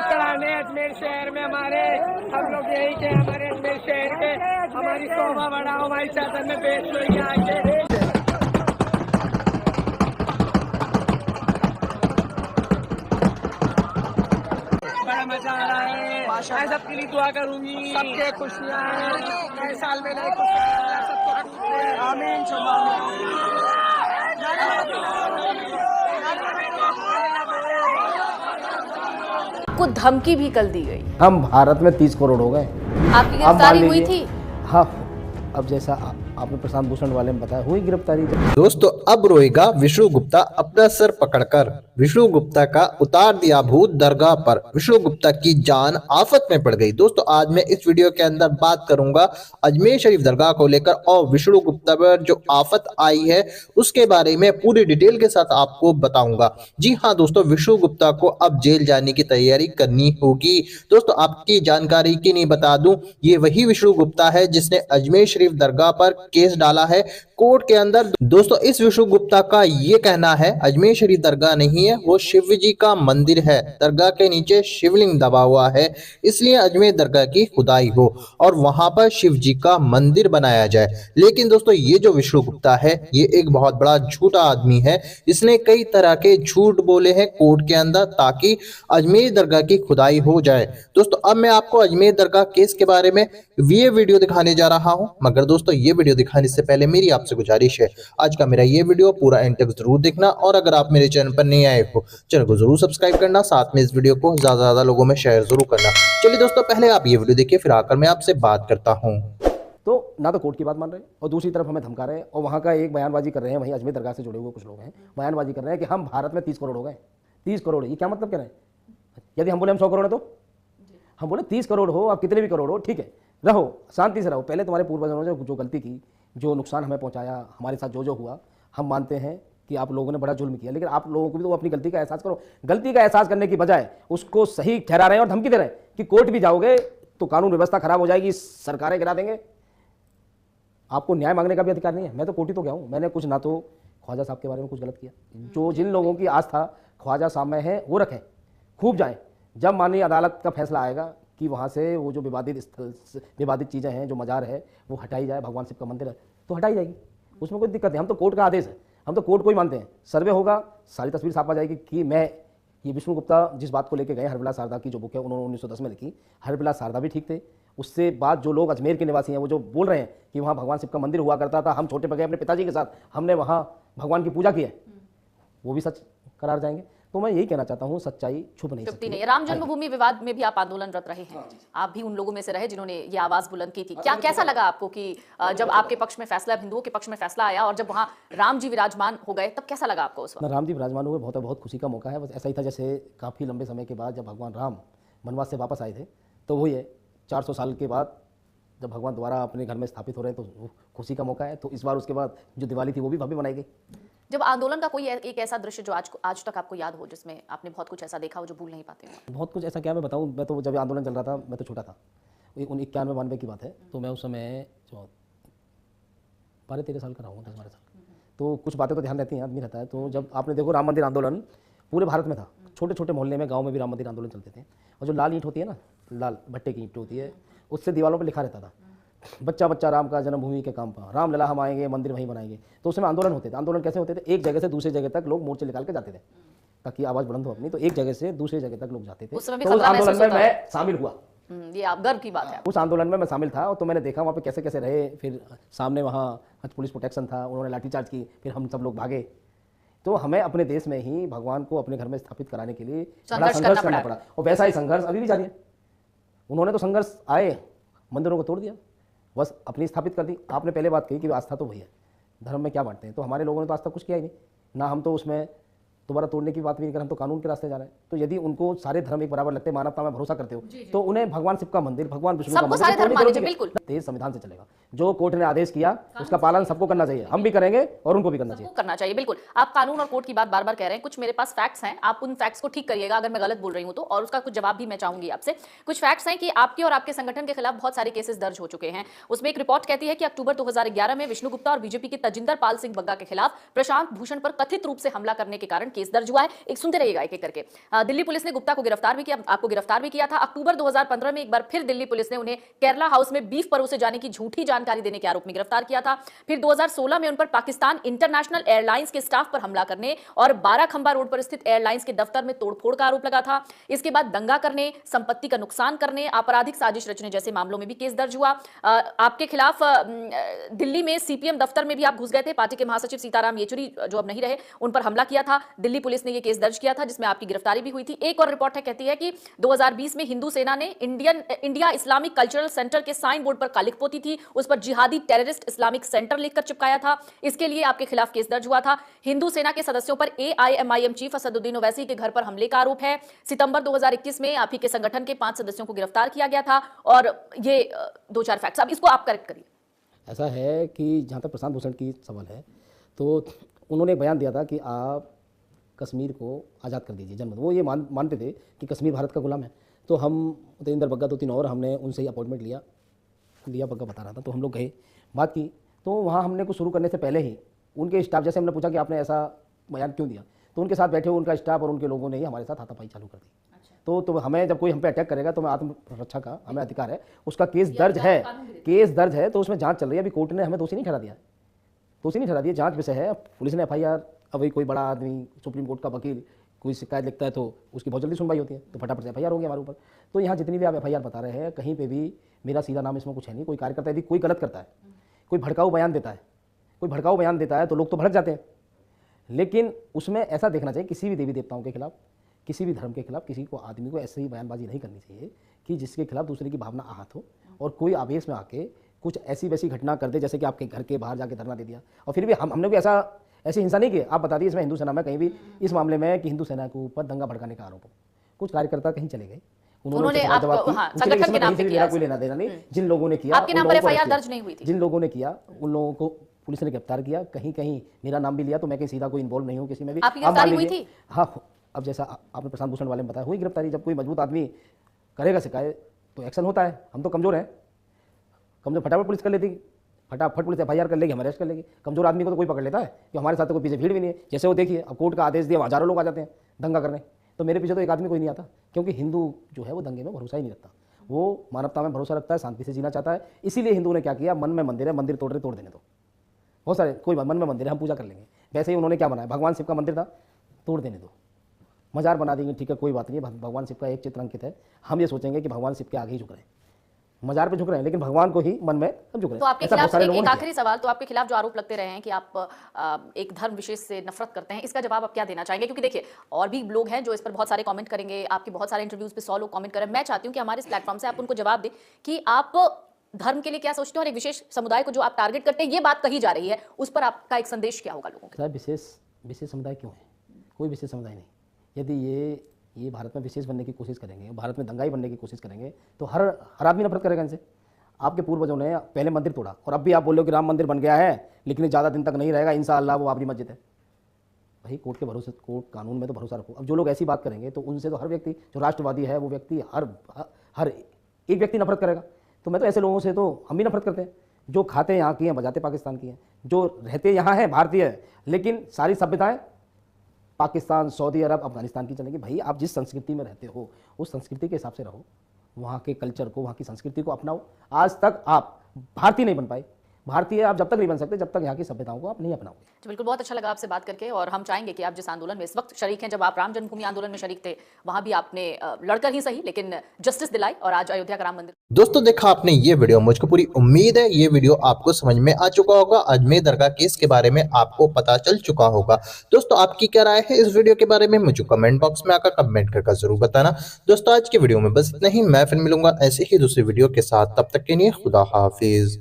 चढ़ाने अजमेर शहर में हमारे हम लोग यही के हमारे अजमेर शहर के हमारी शोभा बढ़ाओ हमारी चादर में पेश हुई आके बड़ा मजा आ रहा है। मैं सबके लिए दुआ करूंगी, सबके खुशियाँ नए साल में नए खुशियाँ सबको आमीन को धमकी भी कल दी गई। हम भारत में 30 करोड़ हो गए। आपकी गिरफ्तारी हुई थी? हाँ, अब जैसा आपने प्रशांत भूषण वाले में बताया हुई गिरफ्तारी। दोस्तों अब रोएगा विष्णु गुप्ता अपना सर पकड़कर। विष्णु गुप्ता का उतार दिया भूत दरगाह पर। विष्णु गुप्ता की जान आफत में पड़ गई। दोस्तों आज मैं इस वीडियो के अंदर बात करूंगा अजमेर शरीफ दरगाह को लेकर और विष्णु गुप्ता पर जो आफत आई है उसके बारे में पूरी डिटेल के साथ आपको बताऊंगा। जी हाँ दोस्तों, विष्णु गुप्ता को अब जेल जाने की तैयारी करनी होगी। दोस्तों आपकी जानकारी के लिए बता दूं, ये वही विष्णु गुप्ता है जिसने अजमेर शरीफ दरगाह पर केस डाला है कोर्ट के अंदर। दोस्तों इस विष्णु गुप्ता का ये कहना है अजमेर शरीफ दरगाह नहीं है, वो शिव जी का मंदिर है। दरगाह के नीचे शिवलिंग दबा हुआ है, इसलिए अजमेर दरगाह की खुदाई हो और वहां पर शिव जी का मंदिर बनाया जाए। लेकिन दोस्तों ये जो विष्णु गुप्ता है ये एक बहुत बड़ा झूठा आदमी है। इसने कई तरह के झूठ बोले हैं कोर्ट के अंदर ताकि अजमेर दरगाह की खुदाई हो जाए। दोस्तों अब मैं आपको अजमेर दरगाह केस के बारे में ये वीडियो दिखाने जा रहा हूं, मगर दोस्तों ये वीडियो दिखाने से पहले मेरी आपसे गुजारिश है आज का मेरा ये वीडियो पूरा एंड तक जरूर देखना और अगर आप मेरे चैनल पर नए आए हो चैनल को जरूर सब्सक्राइब करना, साथ में इस वीडियो को ज्यादा से ज्यादा लोगों में शेयर जरूर करना। चलिए दोस्तों पहले आप ये वीडियो देखिए फिर आकर मैं आपसे बात करता हूँ। तो ना तो कोर्ट की बात मान रहे हैं और दूसरी तरफ हमें धमका रहे हैं और वहाँ का एक बयानबाजी कर रहे हैं। वहीं अजमेर दरगाह से जुड़े हुए कुछ लोग हैं, बयानबाजी कर रहे हैं कि हम भारत में 30 करोड़ हो गए। 30 करोड़ ये क्या मतलब कह रहे हैं? यदि हम बोले हम 100 करोड़ है तो हम बोले 30 करोड़ हो, आप कितने भी करोड़ हो, ठीक है, रहो शांति से रहो। पहले तुम्हारे पूर्वजों ने जो गलती की, जो नुकसान हमें पहुंचाया, हमारे साथ जो जो हुआ, हम मानते हैं कि आप लोगों ने बड़ा जुल्म किया, लेकिन आप लोगों को भी तो अपनी गलती का एहसास करो। गलती का एहसास करने की बजाय उसको सही ठहरा रहे हैं और धमकी दे रहे हैं कि कोर्ट भी जाओगे तो कानून व्यवस्था खराब हो जाएगी, सरकारें गिरा देंगे। आपको न्याय मांगने का भी अधिकार नहीं है। मैं तो कोर्ट ही तो गया हूँ, मैंने कुछ ना तो ख्वाजा साहब के बारे में कुछ गलत किया। जो जिन लोगों की आस्था ख्वाजा साहब में है वो रखें, खूब जाएं। जब माननीय अदालत का फैसला आएगा कि वहाँ से वो जो विवादित स्थल विवादित चीज़ें हैं, जो मजार है वो हटाई जाए, भगवान शिव का मंदिर है तो हटाई जाएगी, उसमें कोई दिक्कत नहीं। हम तो कोर्ट का आदेश है, हम तो कोर्ट को ही मानते हैं। सर्वे होगा, सारी तस्वीर साफ आ जाएगी कि मैं ये विष्णु गुप्ता जिस बात को लेकर गए, हरबिला शारदा की जो बुक है उन्होंने 1910 में लिखी, हरबिला शारदा भी ठीक थे। उससे बाद जो लोग अजमेर के निवासी हैं वो जो बोल रहे हैं कि वहाँ भगवान शिव का मंदिर हुआ करता था, हम छोटे बगैर अपने पिताजी के साथ हमने वहाँ भगवान की पूजा की है, वो भी सच करार जाएंगे। तो मैं यही कहना चाहता हूँ, सच्चाई छुप नहीं सकती नहीं। राम जन्मभूमि विवाद में भी आप आंदोलनरत रहे हैं, आप भी उन लोगों में से रहे जिन्होंने ये आवाज बुलंद की थी। क्या कैसा लगा आपको कि जब आपके पक्ष में फैसला, हिंदुओं के पक्ष में फैसला आया और जब वहाँ राम जी विराजमान हो गए तब कैसा लगा आपको उस वक्त? राम जी विराजमान हुए, बहुत खुशी का मौका है। बस ऐसा ही था जैसे काफ़ी लंबे समय के बाद जब भगवान राम वनवास से वापस आए थे, तो वही है 400 साल के बाद जब भगवान दोबारा अपने घर में स्थापित हो रहे हैं तो खुशी का मौका है। तो इस बार उसके बाद जो दिवाली थी वो भी भव्य मनाई गई। जब आंदोलन का कोई एक ऐसा दृश्य जो आज तक आपको याद हो, जिसमें आपने बहुत कुछ ऐसा देखा हो जो भूल नहीं पाते हो? बहुत कुछ ऐसा क्या मैं बताऊं, मैं तो जब आंदोलन चल रहा था मैं तो छोटा था, 91-92 की बात है, तो मैं उस समय 12-13 साल का रहा हूँ, 10-12 साल। तो कुछ बातें तो ध्यान रहती हैं, आदमी रहता है। तो जब आपने देखो राम मंदिर आंदोलन पूरे भारत में था, छोटे छोटे मोहल्ले में, गाँव में भी राम मंदिर आंदोलन चलते थे। और जो लाल ईंट होती है ना, लाल भट्टे की ईंट होती है, उससे दीवारों पर लिखा रहता था बच्चा बच्चा राम का जन्मभूमि के काम पर, राम लला हम आएंगे, मंदिर वहीं बनाएंगे। तो उसमें आंदोलन होते थे। आंदोलन कैसे होते थे? एक जगह से दूसरी जगह तक लोग मोर्चे निकाल के जाते थे ताकि आवाज़ बुलंद हो अपनी। तो एक जगह से दूसरी जगह तक लोग जाते थे। उस तो उस आंदोलन में मैं शामिल हुआ। ये आप गर्व की बात है। उस आंदोलन में मैं शामिल था और तो मैंने देखा वहाँ पे कैसे कैसे रहे। फिर सामने वहाँ पुलिस प्रोटेक्शन था, उन्होंने लाठीचार्ज की, फिर हम सब लोग भागे। तो हमें अपने देश में ही भगवान को अपने घर में स्थापित कराने के लिए बड़ा संघर्ष करना पड़ा और वैसा ही संघर्ष अभी भी जारी है। उन्होंने तो संघर्ष आए, मंदिरों को तोड़ दिया, बस अपनी स्थापित कर दी। आपने पहले बात कही कि आस्था तो वही है, धर्म में क्या बांटते हैं, तो हमारे लोगों ने तो आज तक कुछ किया ही नहीं ना। हम तो उसमें दोबारा तोड़ने की बात भी नहीं कर, हम तो कानून के रास्ते जा रहे हैं। तो यदि उनको सारे धर्म एक बराबर लगते, मानवता में भरोसा करते हो, तो उन्हें भगवान शिव का मंदिर, भगवान विष्णु का मंदिर बिल्कुल तेज संविधान से चलेगा। जो कोर्ट ने आदेश किया उसका पालन सबको करना चाहिए, हम भी करेंगे और उनको भी करना चाहिए। बिल्कुल, आप कानून और कोर्ट की बात बार बार कह रहे हैं, कुछ मेरे पास फैक्ट्स हैं, आप उन फैक्ट्स को ठीक करिएगा अगर मैं गलत बोल रही हूं तो, और उसका कुछ जवाब भी मैं चाहूंगी आपसे। कुछ फैक्ट्स हैं कि आपके और आपके संगठन के खिलाफ बहुत सारे केसेस दर्ज हो चुके हैं। उसमें एक रिपोर्ट कहती है कि अक्टूबर 2011 में विष्णु गुप्ता और बीजेपी के तजिंदर पाल सिंह बग्गा के खिलाफ प्रशांत भूषण पर कथित रूप से हमला करने के कारण केस दर्ज हुआ है। एक सुनते रहिएगा एक एक करके। दिल्ली पुलिस ने गुप्ता को गिरफ्तार भी किया, आपको गिरफ्तार भी किया था। अक्टूबर 2015 में एक बार फिर दिल्ली पुलिस ने उन्हें केरला हाउस में बीफ परोसे जाने की झूठी जानकारी देने के आरोप में गिरफ्तार किया था। फिर 2016 में उन पर पाकिस्तान इंटरनेशनल एयरलाइंस के स्टाफ पर हमला करने और बाराखंबा रोड पर स्थित एयरलाइंस के दफ्तर में तोड़फोड़ का आरोप लगा था। इसके बाद दंगा करने, संपत्ति का नुकसान करने, आपराधिक साजिश रचने जैसे मामलों में भी केस दर्ज हुआ। आपके खिलाफ दिल्ली में सीपीएम दफ्तर में भी आप घुस गए थे। पार्टी के महासचिव सीताराम येचुरी जो अब नहीं रहे, उन पर हमला किया था। दिल्ली पुलिस ने यह केस दर्ज किया था जिसमें आपकी गिरफ्तारी भी हुई थी। एक और रिपोर्ट है, कहती है कि 2020 में हिंदू सेना ने इंडिया इस्लामिक कल्चरल सेंटर के साइन बोर्ड पर कालिख पोती थी, उस पर जिहादी टेररिस्ट इस्लामिक सेंटर लिखकर चिपकाया था। इसके लिए आपके खिलाफ केस दर्ज हुआ था। हिंदू सेना के सदस्यों पर AIMIM चीफ असदुद्दीन ओवैसी के घर पर हमले का आरोप है। सितंबर 2021 में आप ही के संगठन के 5 सदस्यों को गिरफ्तार किया गया था। और ये 2-4 फैक्ट्स, अब इसको आप करेक्ट करिए। ऐसा है कि जहाँ तक प्रशांत भूषण की सवाल है, तो उन्होंने एक बयान दिया था कि आप कश्मीर को आज़ाद कर दीजिए जन्म। वो ये मानते थे कि कश्मीर भारत का गुलाम है। तो हम तेंदर बग्गा 2-3 और हमने उनसे ही अपॉइंटमेंट लिया बग्गा बता रहा था। तो हम लोग गए, बात की। तो वहाँ हमने कुछ शुरू करने से पहले ही उनके स्टाफ, जैसे हमने पूछा कि आपने ऐसा बयान क्यों दिया, तो उनके साथ बैठे हुए उनका स्टाफ और उनके लोगों ने ही हमारे साथ हाथापाई चालू कर दी। तो हमें जब कोई हम पे अटैक करेगा तो आत्मरक्षा का हमें अधिकार है, उसका केस दर्ज है। तो उसमें जांच चल रही है। अभी कोर्ट ने हमें दोषी नहीं ठहरा दिया, जांच विषय है। पुलिस ने FIR, अब वही कोई बड़ा आदमी, सुप्रीम कोर्ट का वकील कोई शिकायत लिखता है तो उसकी बहुत जल्दी सुनवाई होती है, तो फटाफट से FIR हो गया हमारे ऊपर। तो यहाँ जितनी भी आप FIR बता रहे हैं, कहीं पे भी मेरा सीधा नाम इसमें कुछ है नहीं। कोई कार्यकर्ता यदि कोई गलत करता है, कोई भड़काऊ बयान देता है तो लोग तो भड़क जाते हैं, लेकिन उसमें ऐसा देखना चाहिए किसी भी देवी देवताओं के खिलाफ, किसी भी धर्म के खिलाफ, किसी को आदमी को ऐसे ही बयानबाजी नहीं करनी चाहिए कि जिसके खिलाफ दूसरे की भावना आहत हो और कोई आवेश में आके कुछ ऐसी वैसी घटना कर दे, जैसे कि आपके घर के बाहर जाके धरना दे दिया। और फिर भी हमने भी ऐसी हिंसा नहीं की। आप बता दिए इसमें हिंदू सेना में कहीं भी इस मामले में कि हिंदू सेना के ऊपर दंगा भड़काने का आरोप हो। कुछ कार्यकर्ता कहीं चले गए, उन्होंने संगठन के नाम पे किया, कोई लेना देना नहीं। जिन लोगों ने किया, आपके नाम पर FIR दर्ज नहीं हुई थी, जिन लोगों ने किया उन लोगों को पुलिस ने गिरफ्तार किया। कहीं मेरा नाम भी लिया, तो मैं कहीं सीधा कोई इन्वॉल्व नहीं हूँ किसी में भी। आपकी गिरफ्तारी हुई थी? हाँ, अब जैसा आपने प्रशांत भूषण वाले में बताया, हुई गिरफ्तारी। जब कोई मजबूत आदमी करेगा शिकायत तो एक्शन होता है। हम तो कमजोर हैं, फटाफट पुलिस कर लेती, फटाफट पुलिस FIR कर लेगी, हम अरेस्ट कर लेगी। कमजोर आदमी को तो कोई पकड़ लेता है कि हमारे साथ तो कोई पीछे भीड़ भी नहीं है। जैसे वो देखिए, अब कोर्ट का आदेश दिया, हजारों लोग आ जाते हैं दंगा करने, तो मेरे पीछे तो एक आदमी कोई नहीं आता, क्योंकि हिंदू जो है वो दंगे में भरोसा ही नहीं रखता। वो मानवता में भरोसा रखता है, शांति से जीना चाहता है। इसीलिए हिंदू ने क्या किया, मन में मंदिर है, मंदिर तोड़ देने दो। बहुत सारे, कोई मन में मंदिर है, हम पूजा कर लेंगे। वैसे ही उन्होंने क्या बनाया, भगवान शिव का मंदिर था, तोड़ देने दो, मजार बना देंगे, ठीक है कोई बात नहीं। भगवान शिव का एक चित्र अंकित है, हम ये सोचेंगे कि भगवान शिव के आगे ही झुक रहे हैं, मजार पे झुक रहे हैं, लेकिन भगवान को ही मन में हम झुक रहे हैं। तो आपके खिलाफ एक आखिरी सवाल, तो आपके खिलाफ जो आरोप लगते रहे हैं कि आप एक धर्म विशेष से नफरत करते हैं, इसका जवाब आप क्या देना चाहेंगे? क्योंकि देखिए, और भी लोग हैं जो इस पर बहुत सारे कमेंट करेंगे, आपके बहुत सारे इंटरव्यूज पे 100 लोग कमेंट करें। मैं चाहती हूँ कि हमारे इस प्लेटफॉर्म से आप उनको जवाब दें कि आप धर्म के लिए क्या सोचते हो और एक विशेष समुदाय को जो आप टारगेट करते हैं, ये बात कही जा रही है, उस पर आपका एक संदेश क्या होगा लोगों को? विशेष समुदाय क्यों है? कोई विशेष समुदाय नहीं। यदि ये भारत में विशेष बनने की कोशिश करेंगे, भारत में दंगाई बनने की कोशिश करेंगे, तो हर आदमी नफरत करेगा इनसे। आपके पूर्वजों ने पहले मंदिर तोड़ा, और अब भी आप बोल रहे हो कि राम मंदिर बन गया है, लेकिन ज़्यादा दिन तक नहीं रहेगा, इंशाअल्लाह वो बाबरी मस्जिद है। भाई कोर्ट के भरोसे, कोर्ट कानून में तो भरोसा रखो। अब जो लोग ऐसी बात करेंगे, तो उनसे तो हर व्यक्ति जो राष्ट्रवादी है, वो व्यक्ति हर एक व्यक्ति नफरत करेगा। तो मैं तो ऐसे लोगों से, तो हम भी नफरत करते हैं जो खाते यहाँ की हैं, बजाते पाकिस्तान की हैं, जो रहते यहाँ हैं भारतीय है, लेकिन सारी सभ्यताएं पाकिस्तान, सऊदी अरब, अफगानिस्तान की चलेगी। भाई आप जिस संस्कृति में रहते हो, उस संस्कृति के हिसाब से रहो, वहाँ के कल्चर को, वहाँ की संस्कृति को अपनाओ। आज तक आप भारतीय नहीं बन पाए, भारतीय आप जब तक नहीं बन सकते जब तक यहाँ की सभ्यताओं को आप नहीं अपनाओगे। तो बिल्कुल, बहुत अच्छा लगा आपसे बात करके, और हम चाहेंगे कि आप जिस आंदोलन में इस वक्त शरीक हैं, जब आप राम जन्मभूमि आंदोलन में शरीक थे, वहां भी आपने लड़कर ही सही लेकिन जस्टिस दिलाई, और आज अयोध्या का राम मंदिर। दोस्तों देखा आपने ये वीडियो, मुझको पूरी उम्मीद है ये वीडियो आपको समझ में आ चुका होगा। अजमेर दरगाह केस के बारे में आपको पता चल चुका होगा। दोस्तों आपकी क्या राय है इस वीडियो के बारे में, मुझे कमेंट बॉक्स में आकर कमेंट करके जरूर बताना। दोस्तों आज की वीडियो में बस इतना ही, मैं फिर मिलूंगा ऐसे ही दूसरी वीडियो के साथ, तब तक के लिए खुदा हाफिज।